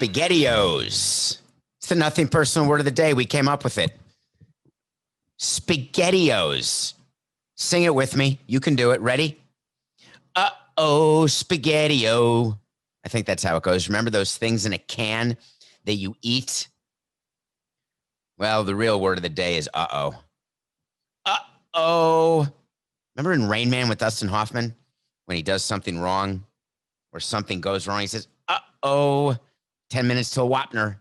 spaghettiOs. It's the nothing personal word of the day. We came up with it. spaghettiOs. Sing it with me. You can do it. Ready? Uh-oh, spaghettiO. I think that's how it goes. Remember those things in a can that you eat? Well, the real word of the day is uh-oh. Uh-oh. Remember in Rain Man with Dustin Hoffman? When he does something wrong or something goes wrong, he says, uh-oh, 10 minutes till Wapner.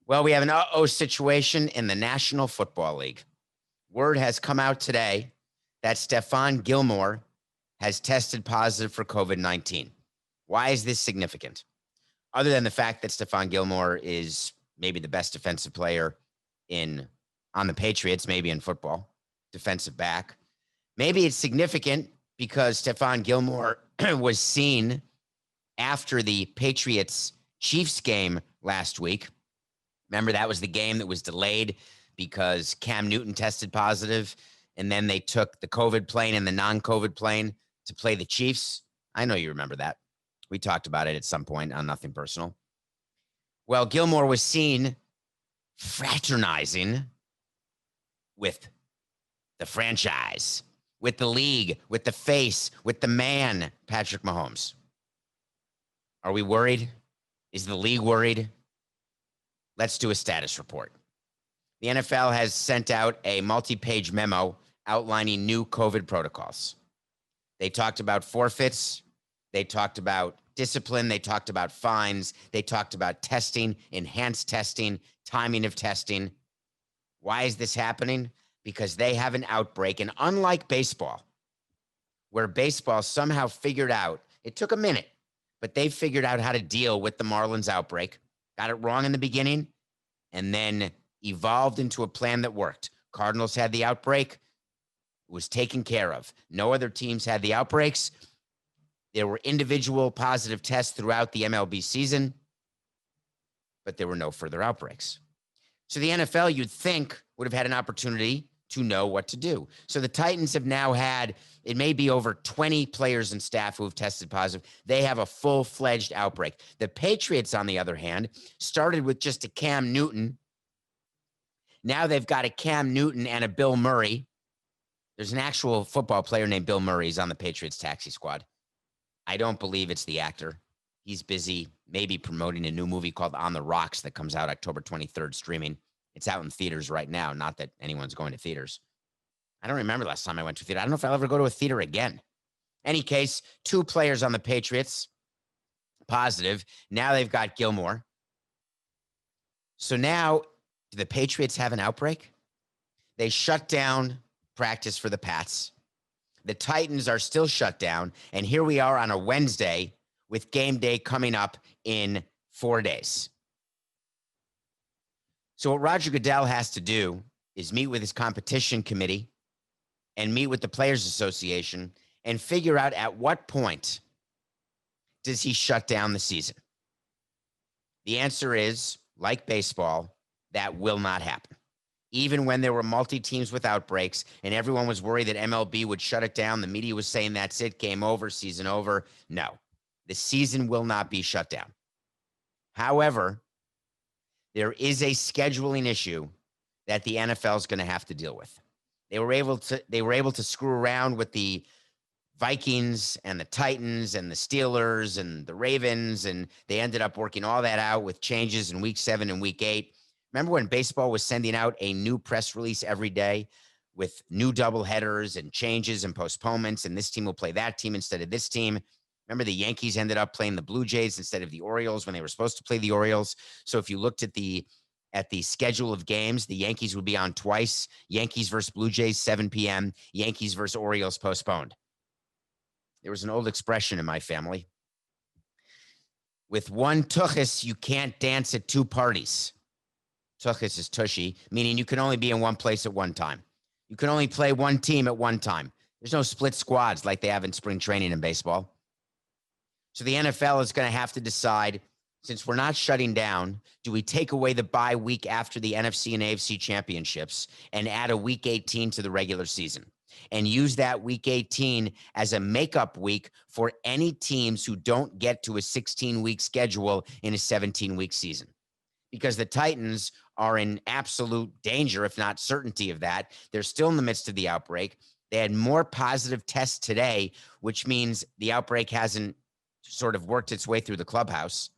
Well, we have an uh-oh situation in the National Football League. Word has come out today that Stephon Gilmore has tested positive for COVID-19. Why is this significant? Other than the fact that Stephon Gilmore is maybe the best defensive player on the Patriots, maybe in football, defensive back. Maybe it's significant because Stephon Gilmore was seen after the Patriots Chiefs game last week. Remember, that was the game that was delayed because Cam Newton tested positive, and then they took the COVID plane and the non-COVID plane to play the Chiefs. I know you remember that. We talked about it at some point on Nothing Personal. Well, Gilmore was seen fraternizing with the franchise, with the league, with the face, with the man, Patrick Mahomes. Are we worried? Is the league worried? Let's do a status report. The NFL has sent out a multi-page memo outlining new COVID protocols. They talked about forfeits. They talked about discipline. They talked about fines. They talked about testing, enhanced testing, timing of testing. Why is this happening? Because they have an outbreak. And unlike baseball, where baseball somehow figured out, it took a minute, but they figured out how to deal with the Marlins outbreak, got it wrong in the beginning, and then evolved into a plan that worked. Cardinals had the outbreak. It was taken care of. No other teams had the outbreaks. There were individual positive tests throughout the MLB season, but there were no further outbreaks. So the NFL, you'd think, would have had an opportunity to know what to do. So the Titans have now had, it may be over 20 players and staff who have tested positive. They have a full-fledged outbreak. The Patriots, on the other hand, started with just a Cam Newton. Now they've got a Cam Newton and a Bill Murray. There's an actual football player named Bill Murray. He's on the Patriots taxi squad. I don't believe it's the actor. He's busy maybe promoting a new movie called On the Rocks that comes out October 23rd streaming. It's out in theaters right now. Not that anyone's going to theaters. I don't remember last time I went to a theater. I don't know if I'll ever go to a theater again. Any case, 2 players on the Patriots positive. Now they've got Gilmore. So now, do the Patriots have an outbreak? They shut down practice for the Pats. The Titans are still shut down. And here we are on a Wednesday with game day coming up in 4 days. So what Roger Goodell has to do is meet with his competition committee and meet with the Players Association and figure out at what point does he shut down the season. The answer is, like baseball, that will not happen. Even when there were multi-teams with outbreaks and everyone was worried that MLB would shut it down, the media was saying that's it, game over, season over. No, the season will not be shut down. However, there is a scheduling issue that the NFL is going to have to deal with. They were able to screw around with the Vikings and the Titans and the Steelers and the Ravens, and they ended up working all that out with changes in week 7 and week 8. Remember when baseball was sending out a new press release every day with new doubleheaders and changes and postponements, and this team will play that team instead of this team? Remember the Yankees ended up playing the Blue Jays instead of the Orioles when they were supposed to play the Orioles. So if you looked at the schedule of games, the Yankees would be on twice. Yankees versus Blue Jays, 7 p.m. Yankees versus Orioles postponed. There was an old expression in my family. With one tuchus, you can't dance at 2 parties. Tuchus is tushy, meaning you can only be in one place at one time. You can only play one team at one time. There's no split squads like they have in spring training in baseball. So the NFL is going to have to decide, since we're not shutting down, do we take away the bye week after the NFC and AFC championships and add a week 18 to the regular season? and use that week 18 as a makeup week for any teams who don't get to a 16-week schedule in a 17-week season. Because the Titans are in absolute danger, if not certainty of that. They're still in the midst of the outbreak. They had more positive tests today, which means the outbreak hasn't sort of worked its way through the clubhouse.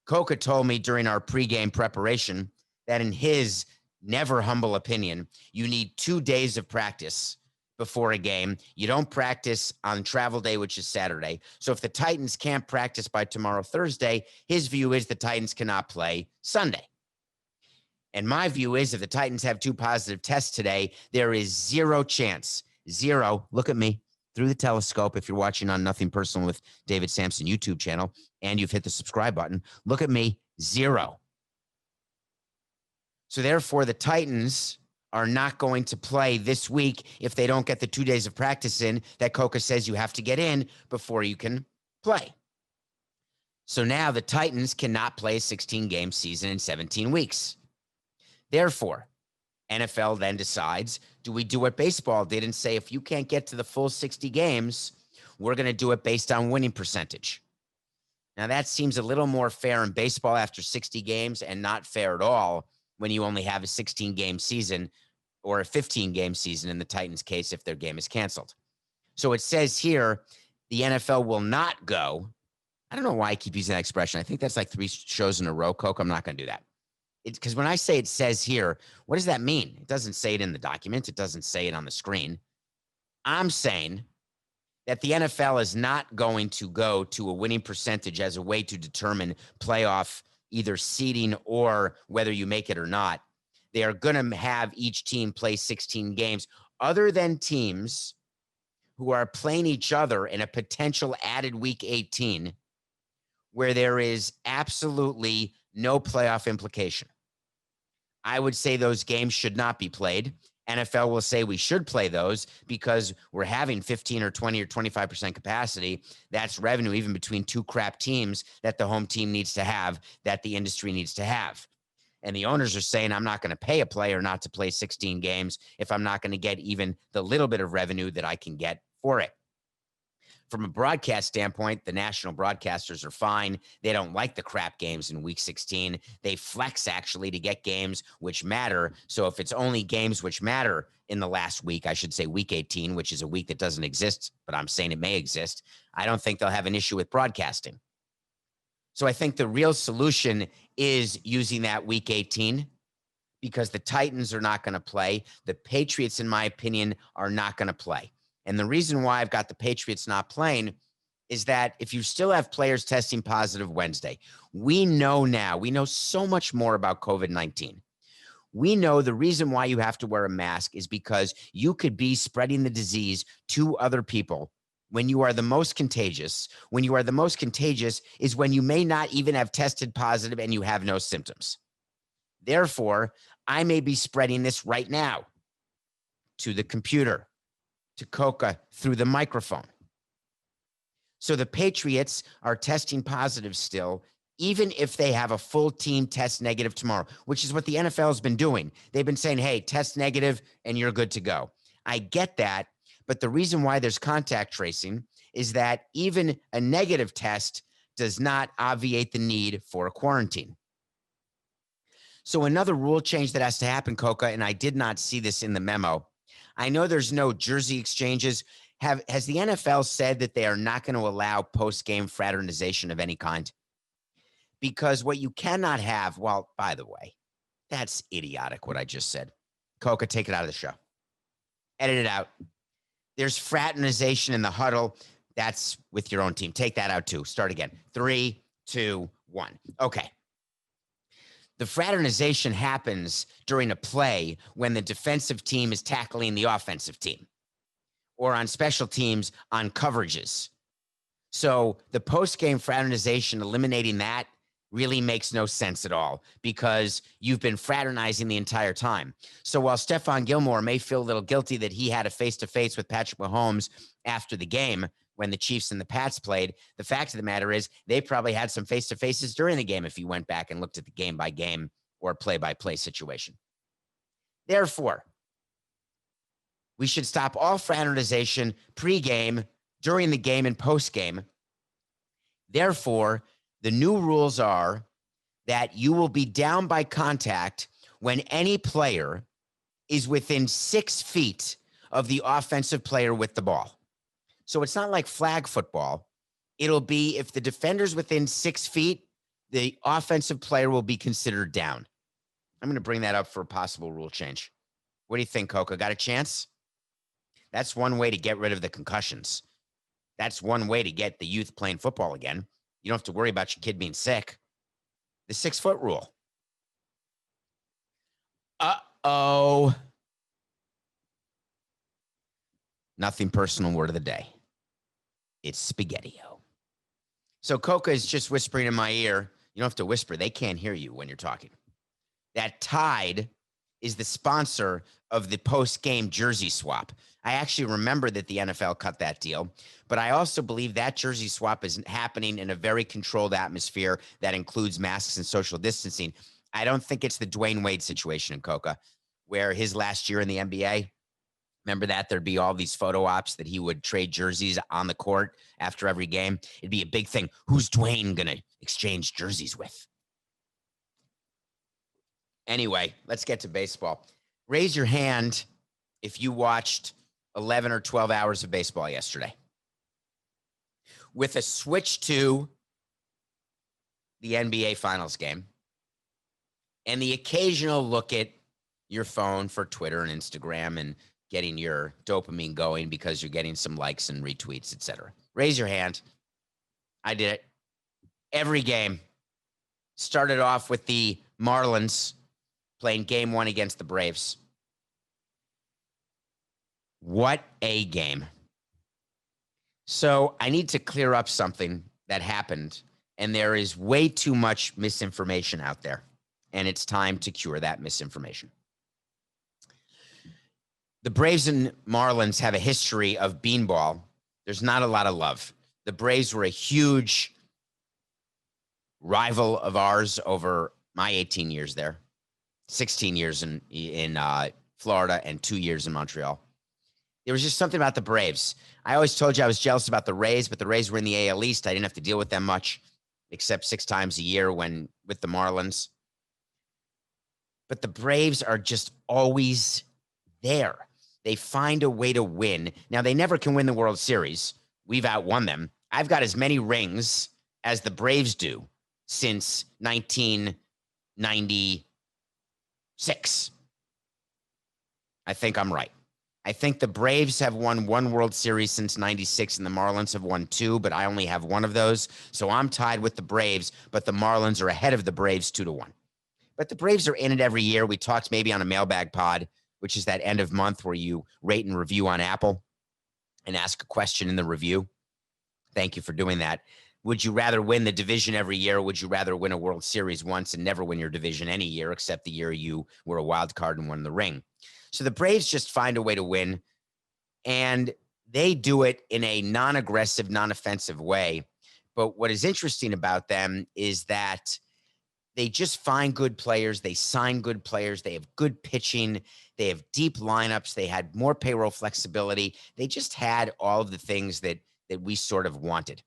Coca told me during our pregame preparation that in his never humble opinion, you need 2 days of practice before a game. You don't practice on travel day, which is Saturday. So if the Titans can't practice by tomorrow, Thursday, his view is the Titans cannot play Sunday. And my view is if the Titans have 2 positive tests today, there is zero chance, zero, look at me through the telescope if you're watching on Nothing Personal with David Samson YouTube channel and you've hit the subscribe button, look at me, zero. So therefore, the Titans are not going to play this week if they don't get the 2 days of practice in that Coca says you have to get in before you can play. So now the Titans cannot play a 16-game season in 17 weeks. Therefore, NFL then decides, do we do what baseball did and say, if you can't get to the full 60 games, we're going to do it based on winning percentage. Now, that seems a little more fair in baseball after 60 games and not fair at all when you only have a 16-game season or a 15-game season in the Titans' case if their game is canceled. So it says here the NFL will not go. I don't know why I keep using that expression. I think that's like 3 shows in a row, Coke. I'm not going to do that. Because when I say it says here, what does that mean? It doesn't say it in the document. It doesn't say it on the screen. I'm saying that the NFL is not going to go to a winning percentage as a way to determine playoff either seeding or whether you make it or not. They are going to have each team play 16 games other than teams who are playing each other in a potential added week 18 where there is absolutely no playoff implication. I would say those games should not be played. NFL will say we should play those because we're having 15 or 20 or 25% capacity. That's revenue even between 2 crap teams that the home team needs to have, that the industry needs to have. And the owners are saying, I'm not going to pay a player not to play 16 games if I'm not going to get even the little bit of revenue that I can get for it. From a broadcast standpoint, the national broadcasters are fine. They don't like the crap games in week 16. They flex actually to get games which matter. So if it's only games which matter in the last week, I should say week 18, which is a week that doesn't exist, but I'm saying it may exist, I don't think they'll have an issue with broadcasting. So I think the real solution is using that week 18 because the Titans are not going to play. The Patriots, in my opinion, are not going to play. And the reason why I've got the Patriots not playing is that if you still have players testing positive Wednesday, we know so much more about COVID-19. We know the reason why you have to wear a mask is because you could be spreading the disease to other people when you are the most contagious. When you are the most contagious is when you may not even have tested positive and you have no symptoms. Therefore, I may be spreading this right now to the computer, to Coca through the microphone. So the Patriots are testing positive still, even if they have a full team test negative tomorrow, which is what the NFL has been doing. They've been saying, hey, test negative and you're good to go. I get that, but the reason why there's contact tracing is that even a negative test does not obviate the need for a quarantine. So another rule change that has to happen, Coca, and I did not see this in the memo. I know there's no jersey exchanges. Has the NFL said that they are not going to allow post-game fraternization of any kind? Because what you cannot have, well, by the way, that's idiotic what I just said. Coca, take it out of the show. Edit it out. There's fraternization in the huddle. That's with your own team. Take that out too. Start again. 3, 2, 1. Okay. The fraternization happens during a play when the defensive team is tackling the offensive team or on special teams on coverages. So the post-game fraternization, eliminating that really makes no sense at all because you've been fraternizing the entire time. So while Stephon Gilmore may feel a little guilty that he had a face-to-face with Patrick Mahomes after the game when the Chiefs and the Pats played, the fact of the matter is they probably had some face-to-faces during the game if you went back and looked at the game-by-game or play-by-play situation. Therefore, We should stop all fraternization pre-game, during the game, and post-game. Therefore, the new rules are that you will be down by contact when any player is within 6 feet of the offensive player with the ball. So it's not like flag football. It'll be if the defender's within 6 feet, the offensive player will be considered down. I'm going to bring that up for a possible rule change. What do you think, Coca? Got a chance? That's one way to get rid of the concussions. That's one way to get the youth playing football again. You don't have to worry about your kid being sick. The 6-foot rule. Uh-oh. Nothing personal, word of the day. It's spaghettiO. So Coca is just whispering in my ear. You don't have to whisper. They can't hear you when you're talking. That Tide is the sponsor of the post-game jersey swap. I actually remember that the NFL cut that deal, but I also believe that jersey swap is happening in a very controlled atmosphere that includes masks and social distancing. I don't think it's the Dwayne Wade situation in Coca, where his last year in the NBA, remember that there'd be all these photo ops that he would trade jerseys on the court after every game. It'd be a big thing. Who's Dwayne going to exchange jerseys with? Anyway, let's get to baseball. Raise your hand if you watched 11 or 12 hours of baseball yesterday. With a switch to the NBA Finals game and the occasional look at your phone for Twitter and Instagram and getting your dopamine going because you're getting some likes and retweets, etc. Raise your hand. I did it. Every game. Started off with the Marlins playing game 1 against the Braves. What a game. So I need to clear up something that happened, and there is way too much misinformation out there, and it's time to cure that misinformation. The Braves and Marlins have a history of beanball. There's not a lot of love. The Braves were a huge rival of ours over my 18 years there, 16 years in Florida and 2 years in Montreal. There was just something about the Braves. I always told you I was jealous about the Rays, but the Rays were in the AL East. I didn't have to deal with them much, except 6 times a year when with the Marlins. But the Braves are just always there. They find a way to win. Now, they never can win the World Series. We've outwon them. I've got as many rings as the Braves do since 1996. I think I'm right. I think the Braves have won 1 World Series since 96 and the Marlins have won 2, but I only have 1 of those. So I'm tied with the Braves, but the Marlins are ahead of the Braves 2-1. But the Braves are in it every year. We talked maybe on a mailbag pod, which is that end of month where you rate and review on Apple and ask a question in the review. Thank you for doing that. Would you rather win the division every year? Or would you rather win a World Series once and never win your division any year, except the year you were a wild card and won the ring? So the Braves just find a way to win, and they do it in a non-aggressive, non-offensive way. But what is interesting about them is that they just find good players. They sign good players. They have good pitching. They have deep lineups. They had more payroll flexibility. They just had all of the things that we sort of wanted.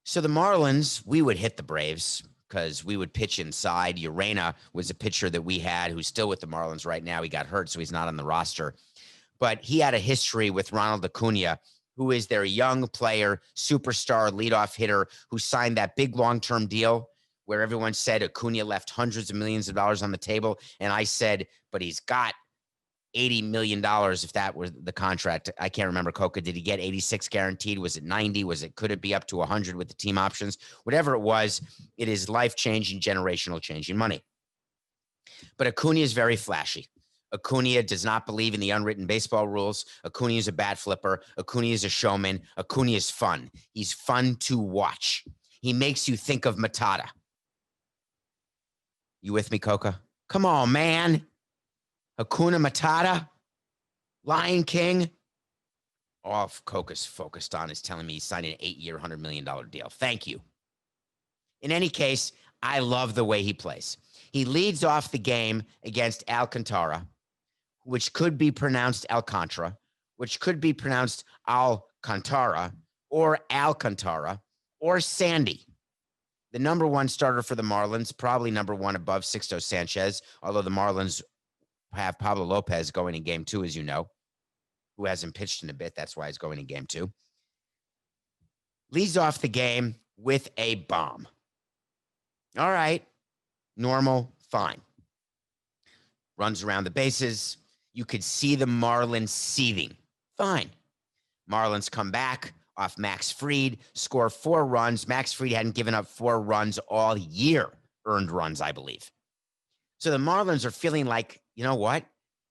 So the Marlins, we would hit the Braves because we would pitch inside. Urena was a pitcher that we had who's still with the Marlins right now. He got hurt, so he's not on the roster. But he had a history with Ronald Acuna, who is their young player, superstar, leadoff hitter, who signed that big long-term deal where everyone said Acuna left hundreds of millions of dollars on the table. And I said, but he's got $80 million if that were the contract. I can't remember, Coca. Did he get 86 guaranteed? Was it 90? Could it be up to 100 with the team options? Whatever it was, it is life-changing, generational changing money. But Acuna is very flashy. Acuna does not believe in the unwritten baseball rules. Acuna is a bat flipper. Acuna is a showman. Acuna is fun. He's fun to watch. He makes you think of Matata. You with me, Coca? Come on, man. Hakuna Matata, Lion King. All Coca's focused on is telling me he signed an 8-year, $100 million deal. Thank you. In any case, I love the way he plays. He leads off the game against Alcantara, which could be pronounced Alcantara, which could be pronounced Alcantara or Alcantara or Sandy. The number one starter for the Marlins, probably number one above Sixto Sanchez, although the Marlins have Pablo Lopez going in game 2, as you know, who hasn't pitched in a bit. That's why he's going in game 2. Leads off the game with a bomb. All right. Normal, fine. Runs around the bases. You could see the Marlins seething. Fine. Marlins come back off Max Fried, score 4 runs. Max Fried hadn't given up 4 runs all year, earned runs, I believe. So the Marlins are feeling like, you know what?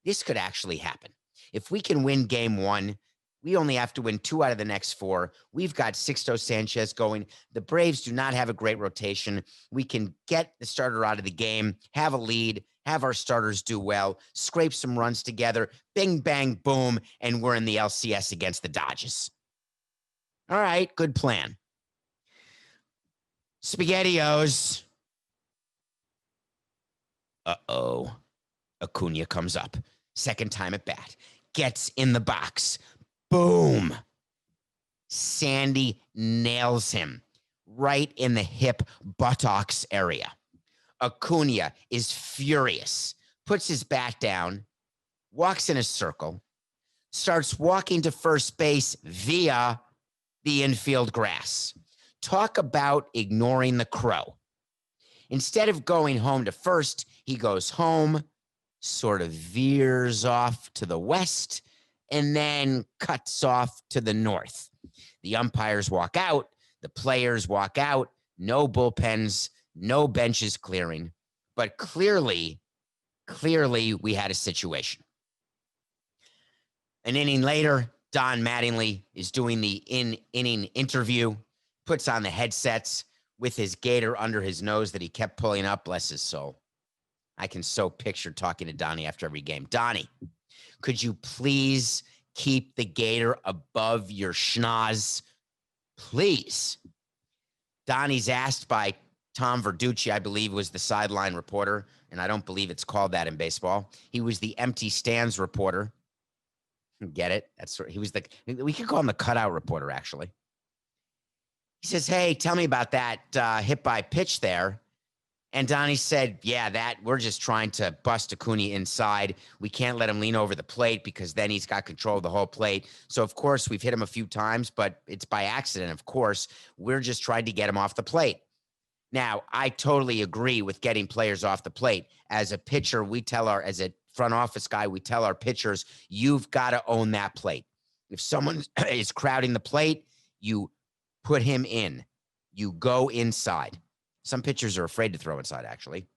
This could actually happen. If we can win game 1, we only have to win 2 out of the next 4. We've got Sixto Sanchez going. The Braves do not have a great rotation. We can get the starter out of the game, have a lead, have our starters do well, scrape some runs together, bing, bang, boom, and we're in the LCS against the Dodgers. All right, good plan. SpaghettiOs. Uh-oh. Acuna comes up. Second time at bat. Gets in the box. Boom. Sandy nails him right in the hip buttocks area. Acuna is furious, puts his bat down, walks in a circle, starts walking to first base via the infield grass. Talk about ignoring the crow. Instead of going home to first, he goes home, sort of veers off to the west, and then cuts off to the north. The umpires walk out. The players walk out. No bullpens, no benches clearing. But clearly, we had a situation. An inning later, Don Mattingly is doing the in-inning interview, puts on the headsets with his gator under his nose that he kept pulling up, bless his soul. I can so picture talking to Donnie after every game. Donnie, could you please keep the gator above your schnoz? Please. Donnie's asked by Tom Verducci, I believe, was the sideline reporter, and I don't believe it's called that in baseball. He was the empty stands reporter. Get it? He was we could call him the cutout reporter, actually. He says, hey, tell me about that hit by pitch there. And Donnie said, yeah, we're just trying to bust Acuna inside. We can't let him lean over the plate because then he's got control of the whole plate. So, of course, we've hit him a few times, but it's by accident, of course. We're just trying to get him off the plate. Now, I totally agree with getting players off the plate. As a pitcher, as a front office guy, we tell our pitchers, you've got to own that plate. If someone is crowding the plate, you put him in. You go inside. Some pitchers are afraid to throw inside, actually.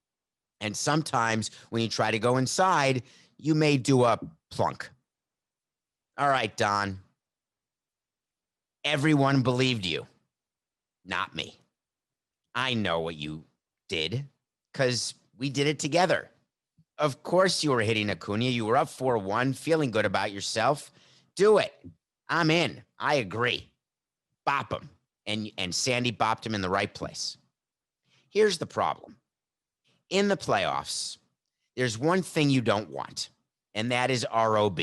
And sometimes when you try to go inside, you may do a plunk. All right, Don. Everyone believed you. Not me. I know what you did because we did it together. Of course you were hitting Acuna. You were up 4-1, feeling good about yourself. Do it. I'm in. I agree. Bop him. And Sandy bopped him in the right place. Here's the problem. In the playoffs, there's one thing you don't want, and that is ROB.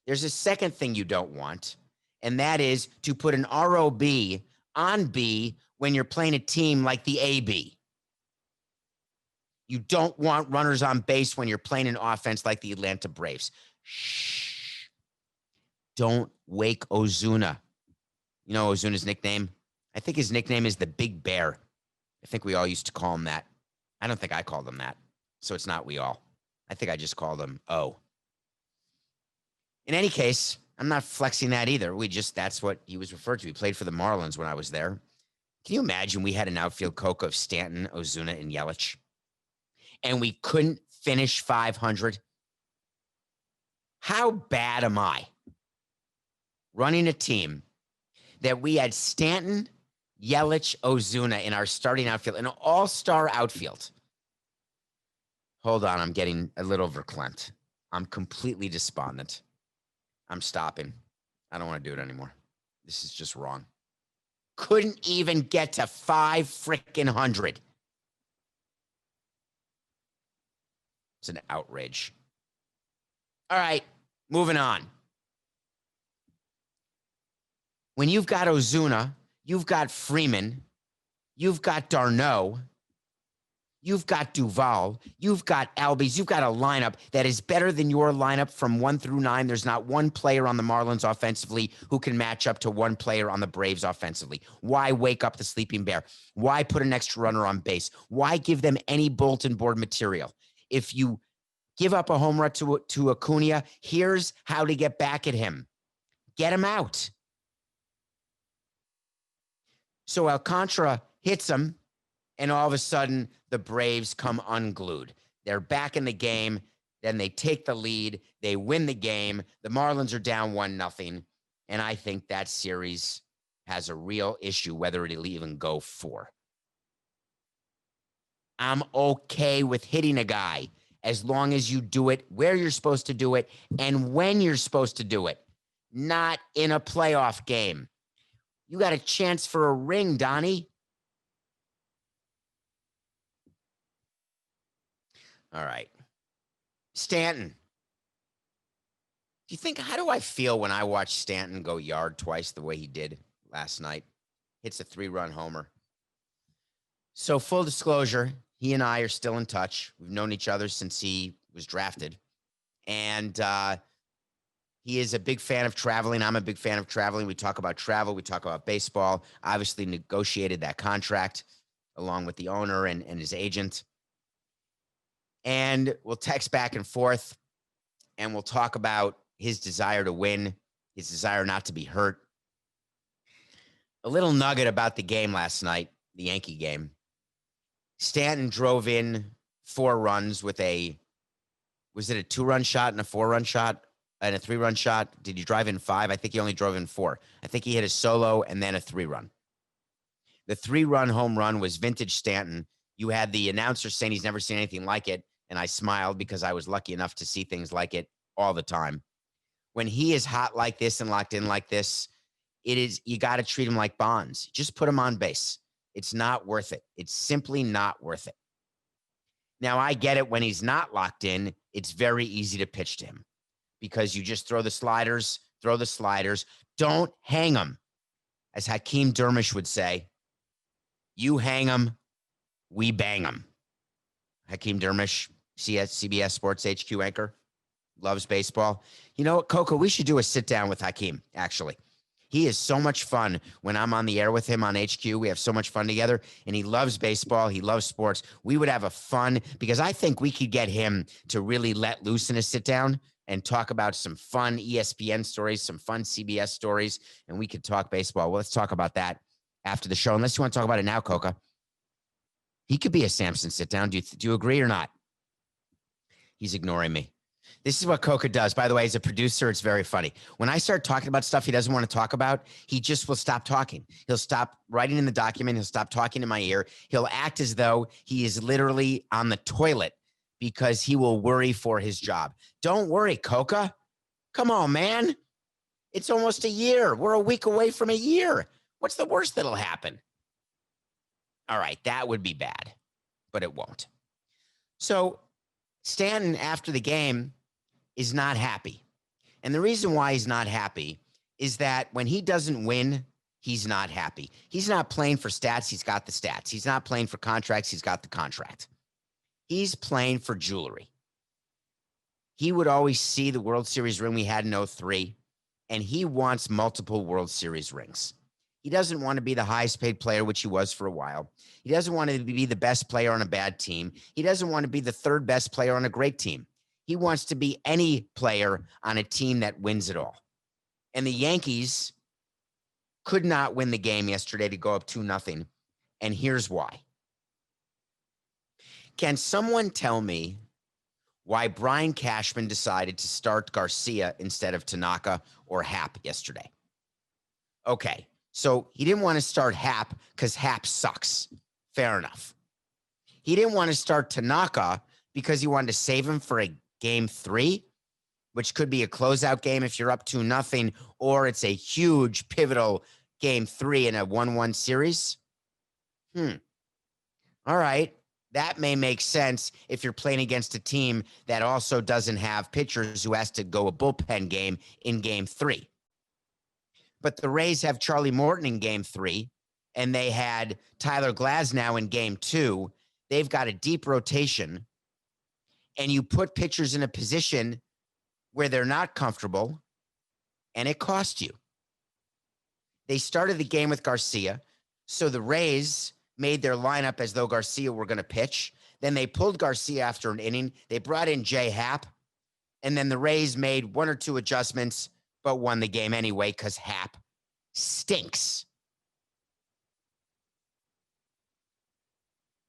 There's a second thing you don't want, and that is to put an ROB on B when you're playing a team like the AB. You don't want runners on base when you're playing an offense like the Atlanta Braves. Shh. Don't wake Ozuna. You know Ozuna's nickname? I think his nickname is the Big Bear. I think we all used to call him that. I don't think I called him that. So it's not we all. I think I just called him O. In any case, I'm not flexing that either. That's what he was referred to. He played for the Marlins when I was there. Can you imagine we had an outfield coach of Stanton, Ozuna, and Yelich, and we couldn't finish 500? How bad am I running a team that we had Stanton, Yelich, Ozuna in our starting outfield, an all-star outfield? Hold on, I'm getting a little verklempt. I'm completely despondent. I'm stopping. I don't want to do it anymore. This is just wrong. Couldn't even get to 500. It's an outrage. All right, moving on. When you've got Ozuna, you've got Freeman, you've got d'Arnaud, you've got Duvall, you've got Albies, you've got a lineup that is better than your lineup from 1 through 9. There's not one player on the Marlins offensively who can match up to one player on the Braves offensively. Why wake up the sleeping bear? Why put an extra runner on base? Why give them any bulletin board material? If you give up a home run to Acuna, here's how to get back at him. Get him out. So Alcantara hits him, and all of a sudden, the Braves come unglued. They're back in the game. Then they take the lead. They win the game. The Marlins are down 1-0. And I think that series has a real issue, whether it'll even go 4. I'm okay with hitting a guy as long as you do it where you're supposed to do it and when you're supposed to do it, not in a playoff game. You got a chance for a ring, Donnie. All right. Stanton. How do I feel when I watch Stanton go yard twice the way he did last night? Hits a 3-run homer. So full disclosure, he and I are still in touch. We've known each other since he was drafted. And he is a big fan of traveling. I'm a big fan of traveling. We talk about travel. We talk about baseball. Obviously negotiated that contract along with the owner and his agent. And we'll text back and forth, and we'll talk about his desire to win, his desire not to be hurt. A little nugget about the game last night, the Yankee game. Stanton drove in 4 runs with was it a 2-run shot and a 4-run shot and a 3-run shot? Did he drive in 5? I think he only drove in 4. I think he hit a solo and then a 3-run. The 3-run home run was vintage Stanton. You had the announcer saying he's never seen anything like it. And I smiled because I was lucky enough to see things like it all the time. When he is hot like this and locked in like this, you got to treat him like Bonds. Just put him on base. It's not worth it. It's simply not worth it. Now, I get it. When he's not locked in, it's very easy to pitch to him because you just throw the sliders. Don't hang them. As Hakeem Dermish would say, you hang them, we bang them. Hakeem Dermish, CBS Sports HQ anchor, loves baseball. You know what, Coco? We should do a sit down with Hakeem, actually. He is so much fun when I'm on the air with him on HQ. We have so much fun together, and he loves baseball. He loves sports. We would have a fun, because I think we could get him to really let loose in a sit down and talk about some fun ESPN stories, some fun CBS stories, and we could talk baseball. Well, let's talk about that after the show, unless you want to talk about it now, Coca. He could be a Samson sit down. Do you agree or not? He's ignoring me. This is what Coca does. By the way, as a producer, it's very funny. When I start talking about stuff he doesn't want to talk about, he just will stop talking. He'll stop writing in the document. He'll stop talking in my ear. He'll act as though he is literally on the toilet because he will worry for his job. Don't worry, Coca. Come on, man. It's almost a year. We're a week away from a year. What's the worst that'll happen? All right, that would be bad, but it won't. So Stanton, after the game, is not happy. And the reason why he's not happy is that when he doesn't win, he's not happy. He's not playing for stats. He's got the stats. He's not playing for contracts. He's got the contract. He's playing for jewelry. He would always see the World Series ring we had in 2003, and he wants multiple World Series rings. He doesn't want to be the highest paid player, which he was for a while. He doesn't want to be the best player on a bad team. He doesn't want to be the third best player on a great team. He wants to be any player on a team that wins it all. And the Yankees could not win the game yesterday to go up 2-0. And here's why. Can someone tell me why Brian Cashman decided to start Garcia instead of Tanaka or Happ yesterday? Okay. So he didn't want to start Happ because Happ sucks. Fair enough. He didn't want to start Tanaka because he wanted to save him for a game 3, which could be a closeout game if you're up 2-0, or it's a huge pivotal game 3 in a 1-1 series. All right. That may make sense if you're playing against a team that also doesn't have pitchers who has to go a bullpen game in game 3. But the Rays have Charlie Morton in game 3, and they had Tyler Glasnow in game 2. They've got a deep rotation, and you put pitchers in a position where they're not comfortable, and it cost you. They started the game with Garcia, so the Rays made their lineup as though Garcia were going to pitch. Then they pulled Garcia after an inning. They brought in Jay Happ, and then the Rays made 1 or 2 adjustments, but won the game anyway because Happ stinks.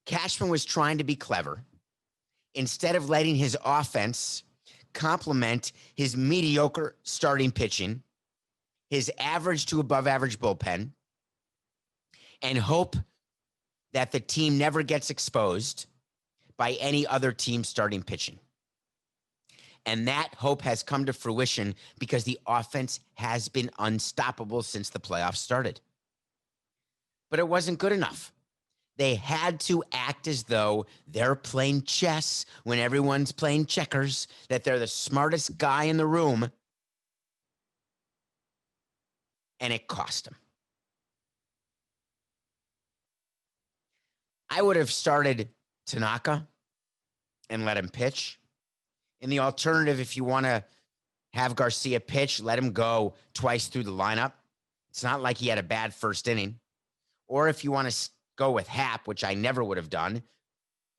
Cashman was trying to be clever. Instead of letting his offense complement his mediocre starting pitching, his average to above average bullpen, and hope that the team never gets exposed by any other team starting pitching. And that hope has come to fruition because the offense has been unstoppable since the playoffs started. But it wasn't good enough. They had to act as though they're playing chess when everyone's playing checkers, that they're the smartest guy in the room. And it cost them. I would have started Tanaka and let him pitch. In the alternative, if you want to have Garcia pitch, let him go twice through the lineup. It's not like he had a bad first inning. Or if you want to go with Happ, which I never would have done,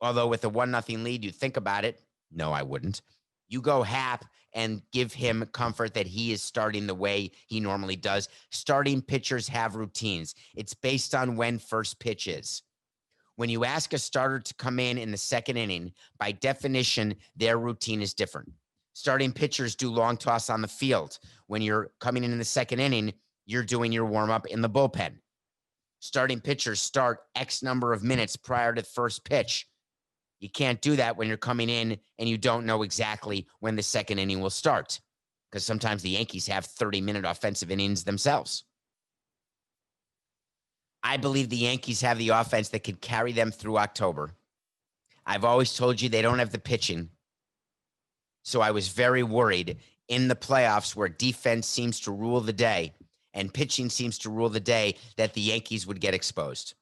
although with a 1-0 lead, you think about it. No, I wouldn't. You go Happ and give him comfort that he is starting the way he normally does. Starting pitchers have routines. It's based on when first pitch is. When you ask a starter to come in the second inning, by definition, their routine is different. Starting pitchers do long toss on the field. When you're coming in the second inning, you're doing your warm-up in the bullpen. Starting pitchers start X number of minutes prior to the first pitch. You can't do that when you're coming in and you don't know exactly when the second inning will start, because sometimes the Yankees have 30-minute offensive innings themselves. I believe the Yankees have the offense that could carry them through October. I've always told you they don't have the pitching. So I was very worried in the playoffs, where defense seems to rule the day and pitching seems to rule the day, that the Yankees would get exposed.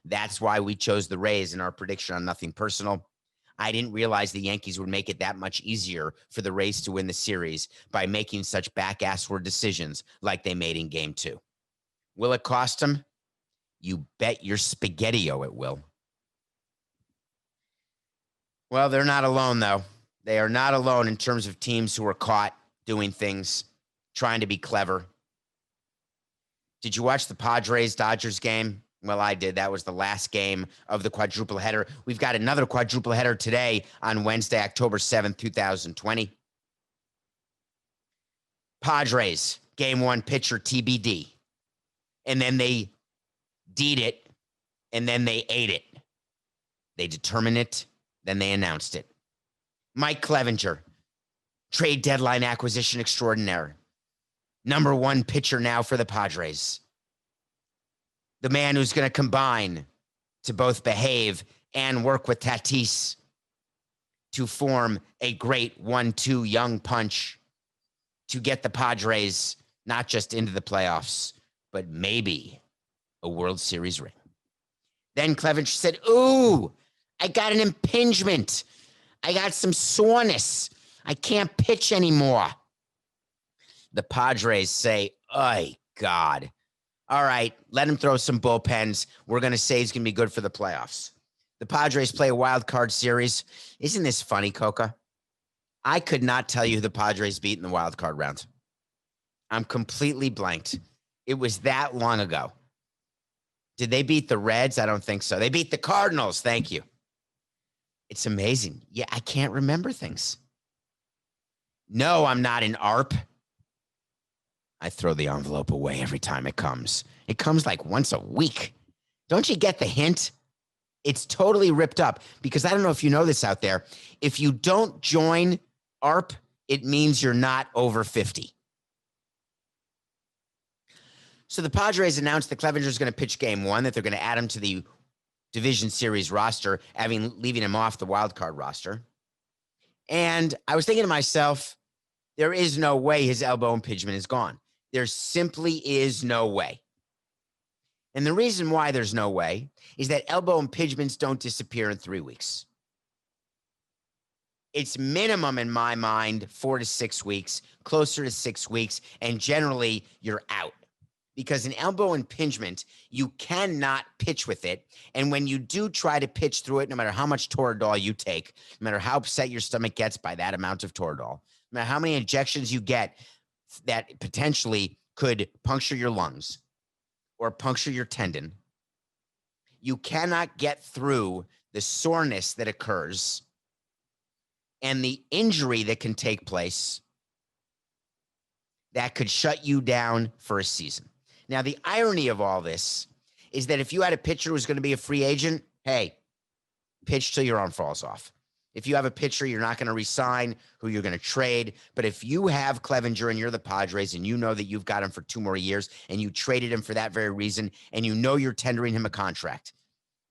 That's why we chose the Rays in our prediction on Nothing Personal. I didn't realize the Yankees would make it that much easier for the Rays to win the series by making such back-assward decisions like they made in Game 2. Will it cost them? You bet your spaghettiO it will. Well, they're not alone, though. They are not alone in terms of teams who are caught doing things, trying to be clever. Did you watch the Padres-Dodgers game? Well, I did. That was the last game of the quadruple header. We've got another quadruple header today on Wednesday, October 7th, 2020. Padres, game 1, pitcher TBD. And then they D'd it, and then they ate it. They determined it, then they announced it. Mike Clevinger, trade deadline acquisition extraordinaire. Number 1 pitcher now for the Padres. The man who's going to combine to both behave and work with Tatis to form a great 1-2 young punch to get the Padres not just into the playoffs, but maybe a World Series ring. Then Clevinger said, ooh, I got an impingement. I got some soreness. I can't pitch anymore. The Padres say, oh, God. All right, let him throw some bullpens. We're going to say he's going to be good for the playoffs. The Padres play a wild card series. Isn't this funny, Coca? I could not tell you who the Padres beat in the wild card round. I'm completely blanked. It was that long ago. Did they beat the Reds? I don't think so. They beat the Cardinals. Thank you. It's amazing. Yeah, I can't remember things. No, I'm not an ARP. I throw the envelope away every time it comes. It comes like once a week. Don't you get the hint? It's totally ripped up, because I don't know if you know this out there. If you don't join ARP, it means you're not over 50. So the Padres announced that Clevinger is going to pitch game 1, that they're going to add him to the division series roster, leaving him off the wild card roster. And I was thinking to myself, there is no way his elbow impingement is gone. There simply is no way. And the reason why there's no way is that elbow impingements don't disappear in 3 weeks. It's minimum, in my mind, 4 to 6 weeks, closer to 6 weeks, and generally you're out. Because an elbow impingement, you cannot pitch with it. And when you do try to pitch through it, no matter how much Toradol you take, no matter how upset your stomach gets by that amount of Toradol, no matter how many injections you get that potentially could puncture your lungs or puncture your tendon, you cannot get through the soreness that occurs and the injury that can take place that could shut you down for a season. Now, the irony of all this is that if you had a pitcher who's going to be a free agent, hey, pitch till your arm falls off. If you have a pitcher you're not going to re-sign, who you're going to trade, but if you have Clevinger and you're the Padres and you know that you've got him for 2 more years and you traded him for that very reason and you know you're tendering him a contract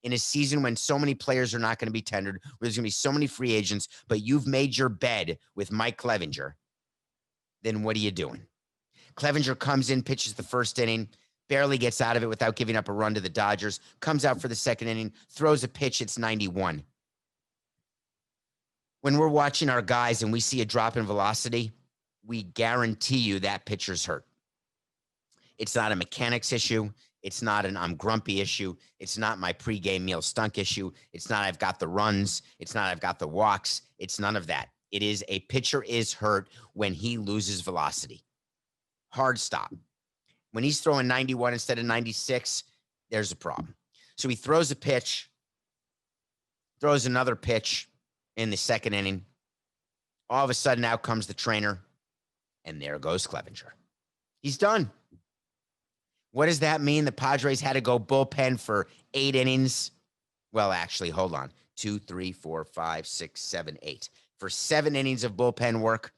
in a season when so many players are not going to be tendered, where there's going to be so many free agents, but you've made your bed with Mike Clevinger, then what are you doing? Clevinger comes in, pitches the first inning, barely gets out of it without giving up a run to the Dodgers, comes out for the second inning, throws a pitch, it's 91. When we're watching our guys and we see a drop in velocity, we guarantee you that pitcher's hurt. It's not a mechanics issue. It's not an I'm grumpy issue. It's not my pregame meal stunk issue. It's not I've got the runs. It's not I've got the walks. It's none of that. It is a pitcher is hurt when he loses velocity. Hard stop. When he's throwing 91 instead of 96, there's a problem. So he throws a pitch, throws another pitch in the second inning. All of a sudden, out comes the trainer, and there goes Clevinger. He's done. What does that mean? The Padres had to go bullpen for 8 innings. Well, actually, hold on. 2, 3, 4, 5, 6, 7, 8. For 7 innings of bullpen work.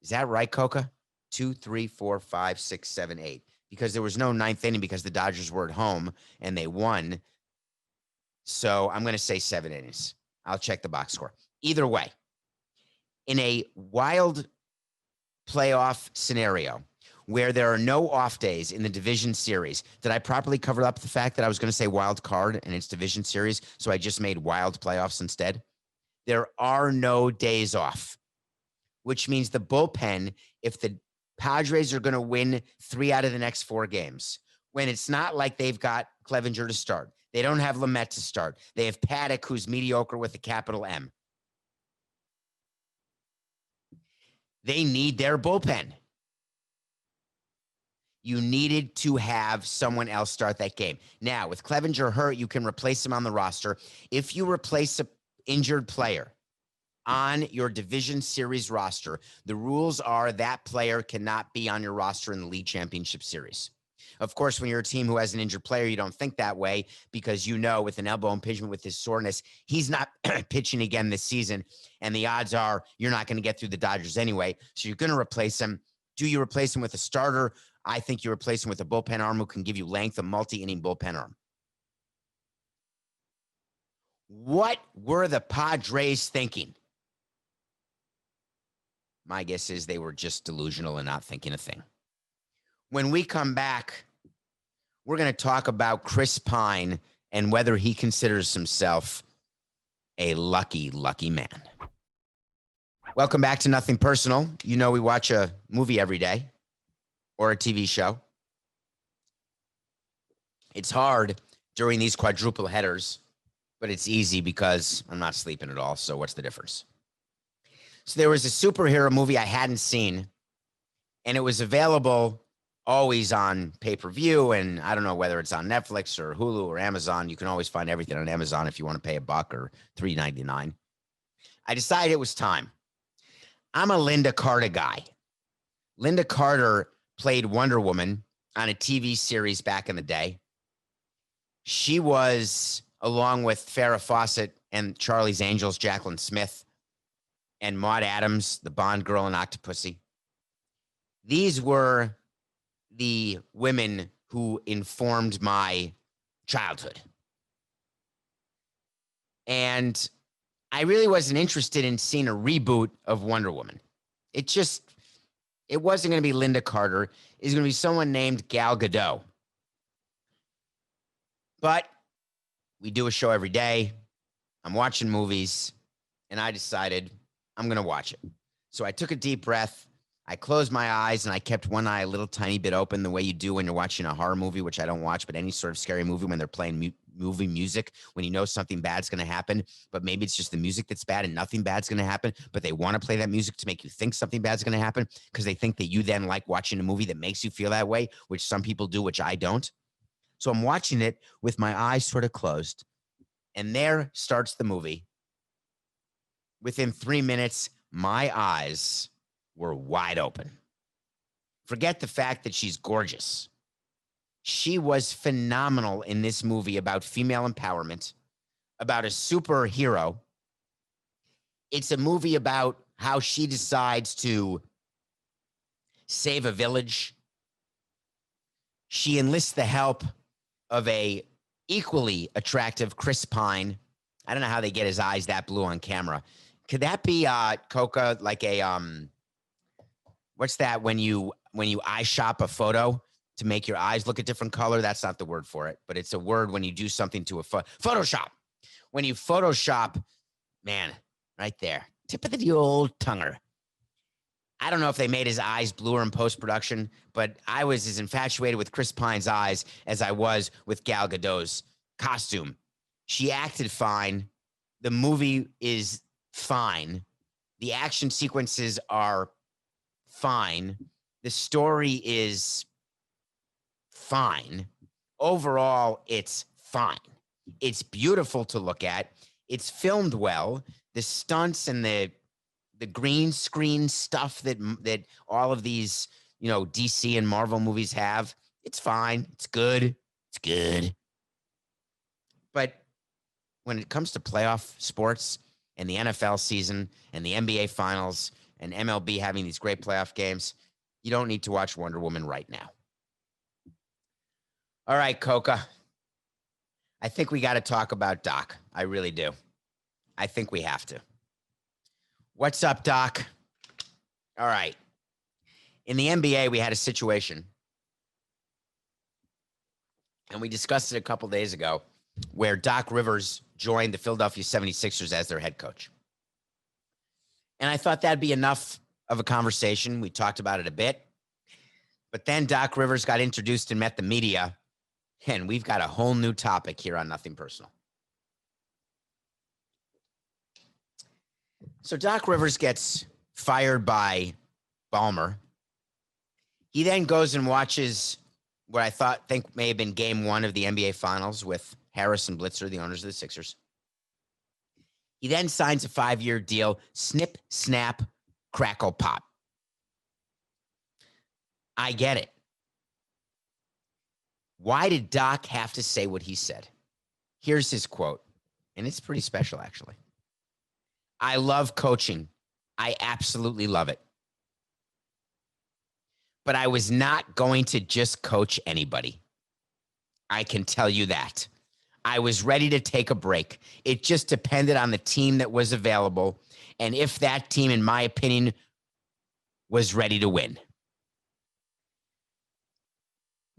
Is that right, Coca? 2, 3, 4, 5, 6, 7, 8. Because there was no 9th inning because the Dodgers were at home and they won. So I'm going to say 7 innings. I'll check the box score. Either way, in a wild playoff scenario where there are no off days in the division series, did I properly cover up the fact that I was going to say wild card and it's division series? So I just made wild playoffs instead. There are no days off, which means the bullpen, if the Padres are going to win 3 out of the next 4 games, when it's not like they've got Clevinger to start. They don't have Lamet to start. They have Paddock, who's mediocre with a capital M. They need their bullpen. You needed to have someone else start that game. Now, with Clevinger hurt, you can replace him on the roster. If you replace an injured player on your division series roster, the rules are that player cannot be on your roster in the league championship series. Of course, when you're a team who has an injured player, you don't think that way because you know with an elbow impingement with his soreness, he's not pitching again this season. And the odds are you're not going to get through the Dodgers anyway. So you're going to replace him. Do you replace him with a starter? I think you replace him with a bullpen arm who can give you length, a multi-inning bullpen arm. What were the Padres thinking? My guess is they were just delusional and not thinking a thing. When we come back, we're going to talk about Chris Pine and whether he considers himself a lucky, lucky man. Welcome back to Nothing Personal. You know we watch a movie every day or a TV show. It's hard during these quadruple headers, but it's easy because I'm not sleeping at all, so what's the difference? So there was a superhero movie I hadn't seen, and it was available always on pay-per-view, and I don't know whether it's on Netflix or Hulu or Amazon. You can always find everything on Amazon if you want to pay $1 or $3.99. I decided it was time. I'm a Linda Carter guy. Linda Carter played Wonder Woman on a TV series back in the day. She was, along with Farrah Fawcett and Charlie's Angels, Jacqueline Smith, and Maude Adams, the Bond girl in Octopussy. These were the women who informed my childhood. And I really wasn't interested in seeing a reboot of Wonder Woman. It wasn't going to be Linda Carter. It was going to be someone named Gal Gadot. But we do a show every day. I'm watching movies, and I decided I'm going to watch it. So I took a deep breath. I closed my eyes, and I kept one eye a little tiny bit open, the way you do when you're watching a horror movie, which I don't watch, but any sort of scary movie when they're playing movie music, when you know something bad's going to happen, but maybe it's just the music that's bad and nothing bad's going to happen, but they want to play that music to make you think something bad's going to happen because they think that you then like watching a movie that makes you feel that way, which some people do, which I don't. So I'm watching it with my eyes sort of closed, and there starts the movie. Within 3 minutes, my eyes were wide open. Forget the fact that she's gorgeous. She was phenomenal in this movie about female empowerment, about a superhero. It's a movie about how she decides to save a village. She enlists the help of a equally attractive Chris Pine. I don't know how they get his eyes that blue on camera. Could that be Coca, like a what's that when you eye shop a photo to make your eyes look a different color? That's not the word for it, but it's a word when you do something to a Photoshop. When you Photoshop, man, right there, tip of the old tonguer. I don't know if they made his eyes bluer in post-production, but I was as infatuated with Chris Pine's eyes as I was with Gal Gadot's costume. She acted fine. The movie is fine. The action sequences are fine. The story is fine. Overall, it's fine. It's beautiful to look at. It's filmed well. The stunts and the green screen stuff that all of these, DC and Marvel movies have, it's fine. It's good. It's good. But when it comes to playoff sports and the NFL season and the NBA finals and MLB having these great playoff games, you don't need to watch Wonder Woman right now. All right, Coca. I think we got to talk about Doc. I really do. I think we have to. What's up, Doc? All right. In the NBA, we had a situation, and we discussed it a couple days ago, where Doc Rivers joined the Philadelphia 76ers as their head coach. And I thought that'd be enough of a conversation. We talked about it a bit. But then Doc Rivers got introduced and met the media, and we've got a whole new topic here on Nothing Personal. So Doc Rivers gets fired by Ballmer. He then goes and watches what I think may have been game one of the NBA Finals with Harris and Blitzer, the owners of the Sixers. He then signs a 5-year deal. Snip, snap, crackle, pop. I get it. Why did Doc have to say what he said? Here's his quote, and it's pretty special, actually. I love coaching. I absolutely love it. But I was not going to just coach anybody. I can tell you that. I was ready to take a break. It just depended on the team that was available and if that team, in my opinion, was ready to win.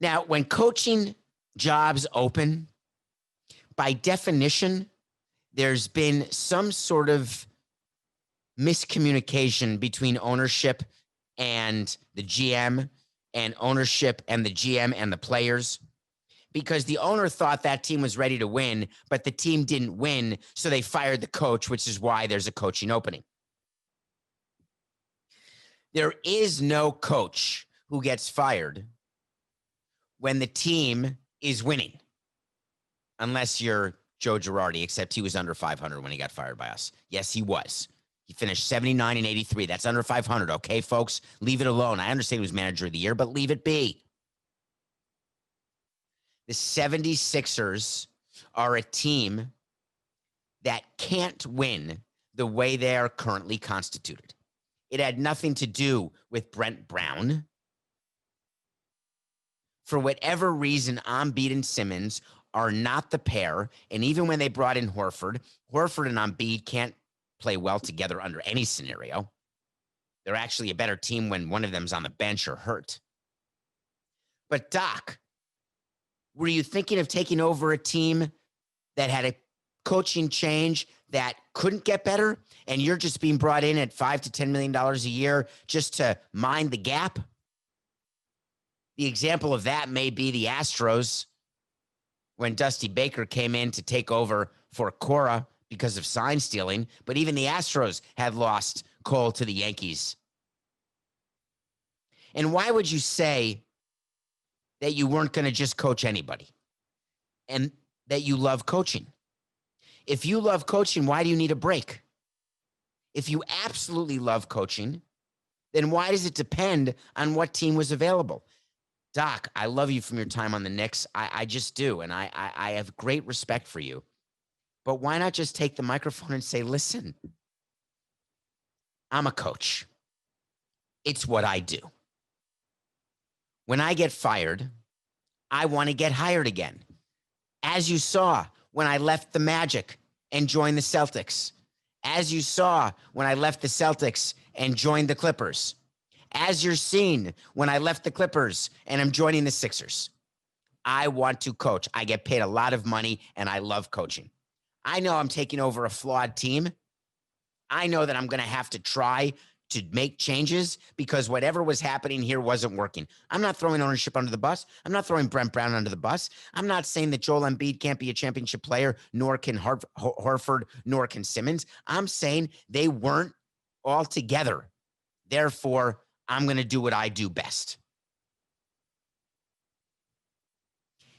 Now, when coaching jobs open, by definition, there's been some sort of miscommunication between ownership and the GM, and ownership and the GM and the players, because the owner thought that team was ready to win, but the team didn't win, so they fired the coach, which is why there's a coaching opening. There is no coach who gets fired when the team is winning, unless you're Joe Girardi, except he was under 500 when he got fired by us. Yes, he was. He finished 79 and 83. That's under 500. Okay, folks, leave it alone. I understand he was manager of the year, but leave it be. The 76ers are a team that can't win the way they are currently constituted. It had nothing to do with Brent Brown. For whatever reason, Embiid and Simmons are not the pair. And even when they brought in Horford and Embiid can't play well together under any scenario. They're actually a better team when one of them's on the bench or hurt. But Doc, were you thinking of taking over a team that had a coaching change that couldn't get better, and you're just being brought in at $5 to $10 million a year just to mind the gap? The example of that may be the Astros when Dusty Baker came in to take over for Cora because of sign stealing, but even the Astros had lost Cole to the Yankees. And why would you say that you weren't going to just coach anybody and that you love coaching? If you love coaching, why do you need a break? If you absolutely love coaching, then why does it depend on what team was available? Doc, I love you from your time on the Knicks. I just do, and I have great respect for you. But why not just take the microphone and say, listen, I'm a coach. It's what I do. When I get fired, I want to get hired again. As you saw when I left the Magic and joined the Celtics. As you saw when I left the Celtics and joined the Clippers. As you're seeing when I left the Clippers and I'm joining the Sixers. I want to coach. I get paid a lot of money and I love coaching. I know I'm taking over a flawed team. I know that I'm going to have to try to make changes because whatever was happening here wasn't working. I'm not throwing ownership under the bus. I'm not throwing Brent Brown under the bus. I'm not saying that Joel Embiid can't be a championship player, nor can Horford, nor can Simmons. I'm saying they weren't all together. Therefore, I'm going to do what I do best.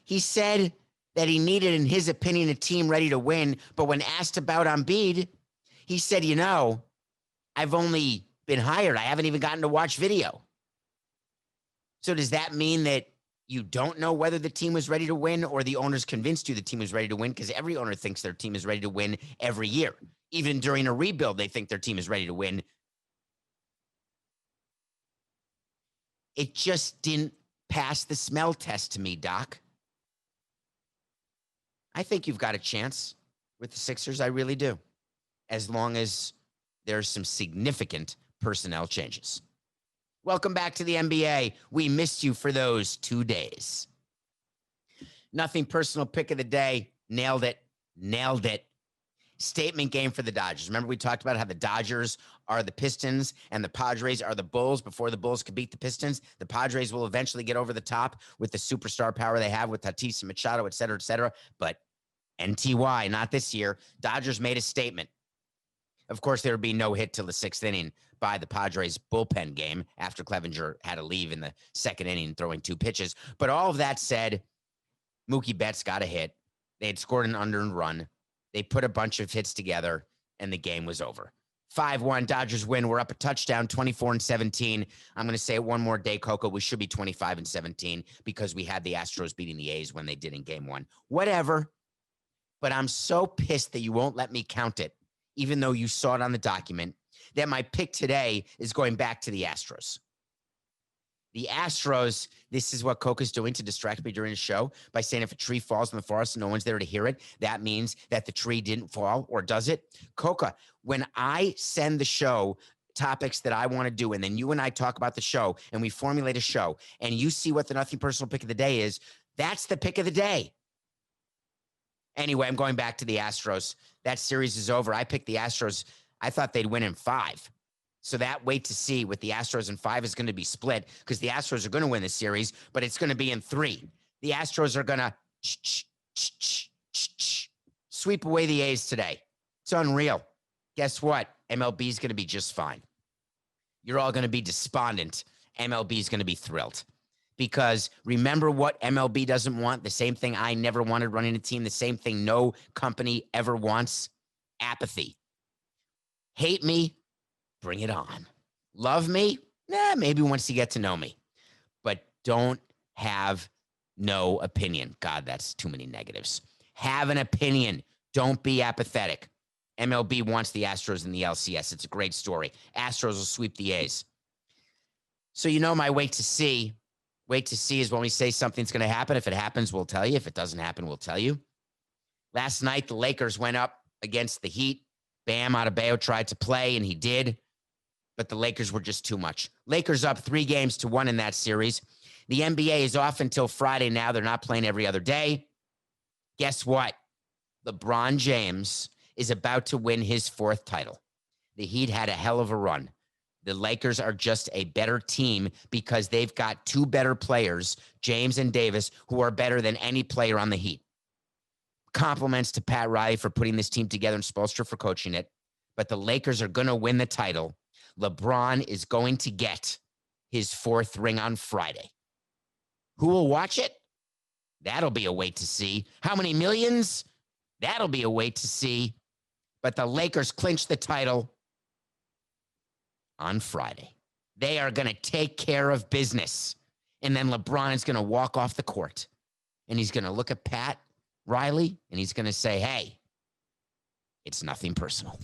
He said that he needed, in his opinion, a team ready to win. But when asked about Embiid, he said, I've only been hired. I haven't even gotten to watch video. So does that mean that you don't know whether the team was ready to win or the owners convinced you the team was ready to win? Because every owner thinks their team is ready to win every year. Even during a rebuild, they think their team is ready to win. It just didn't pass the smell test to me, Doc. I think you've got a chance with the Sixers. I really do. As long as there's some significant personnel changes. Welcome back to the NBA. We missed you for those 2 days. Nothing personal pick of the day. Nailed it. Statement game for the Dodgers. Remember we talked about how the Dodgers are the Pistons and the Padres are the Bulls. Before the Bulls could beat the Pistons, the Padres will eventually get over the top with the superstar power they have with Tatis and Machado, et cetera, et cetera. But NTY, not this year. Dodgers made a statement. Of course, there would be no hit till the 6th inning by the Padres bullpen game after Clevinger had to leave in the 2nd inning throwing 2 pitches. But all of that said, Mookie Betts got a hit. They had scored an unearned run. They put a bunch of hits together, and the game was over. 5-1, Dodgers win. We're up a touchdown, 24-17. I'm going to say it one more day, Coco. We should be 25-17 because we had the Astros beating the A's when they did in game 1. Whatever. But I'm so pissed that you won't let me count it, even though you saw it on the document, that my pick today is going back to the Astros. The Astros, this is what Coca's doing to distract me during the show by saying if a tree falls in the forest and no one's there to hear it, that means that the tree didn't fall, or does it? Coca, when I send the show topics that I want to do, and then you and I talk about the show, and we formulate a show, and you see what the nothing personal pick of the day is, that's the pick of the day. Anyway, I'm going back to the Astros. That series is over. I picked the Astros. I thought they'd win in 5. So that wait to see with the Astros in 5 is going to be split because the Astros are going to win the series, but it's going to be in 3. The Astros are going to sweep away the A's today. It's unreal. Guess what? MLB is going to be just fine. You're all going to be despondent. MLB is going to be thrilled. Because remember what MLB doesn't want? The same thing I never wanted running a team. The same thing no company ever wants. Apathy. Hate me? Bring it on. Love me? Maybe once you get to know me. But don't have no opinion. God, that's too many negatives. Have an opinion. Don't be apathetic. MLB wants the Astros in the LCS. It's a great story. Astros will sweep the A's. So my wait to see Wait to see is when we say something's going to happen. If it happens, we'll tell you. If it doesn't happen, we'll tell you. Last night, the Lakers went up against the Heat. Bam Adebayo tried to play, and he did. But the Lakers were just too much. Lakers up 3-1 in that series. The NBA is off until Friday now. They're not playing every other day. Guess what? LeBron James is about to win his 4th title. The Heat had a hell of a run. The Lakers are just a better team because they've got 2 better players, James and Davis, who are better than any player on the Heat. Compliments to Pat Riley for putting this team together and Spoelstra for coaching it. But the Lakers are going to win the title. LeBron is going to get his 4th ring on Friday. Who will watch it? That'll be a wait to see. How many millions? That'll be a wait to see. But the Lakers clinch the title on Friday. They are going to take care of business. And then LeBron is going to walk off the court. And he's going to look at Pat Riley and he's going to say, hey, it's nothing personal.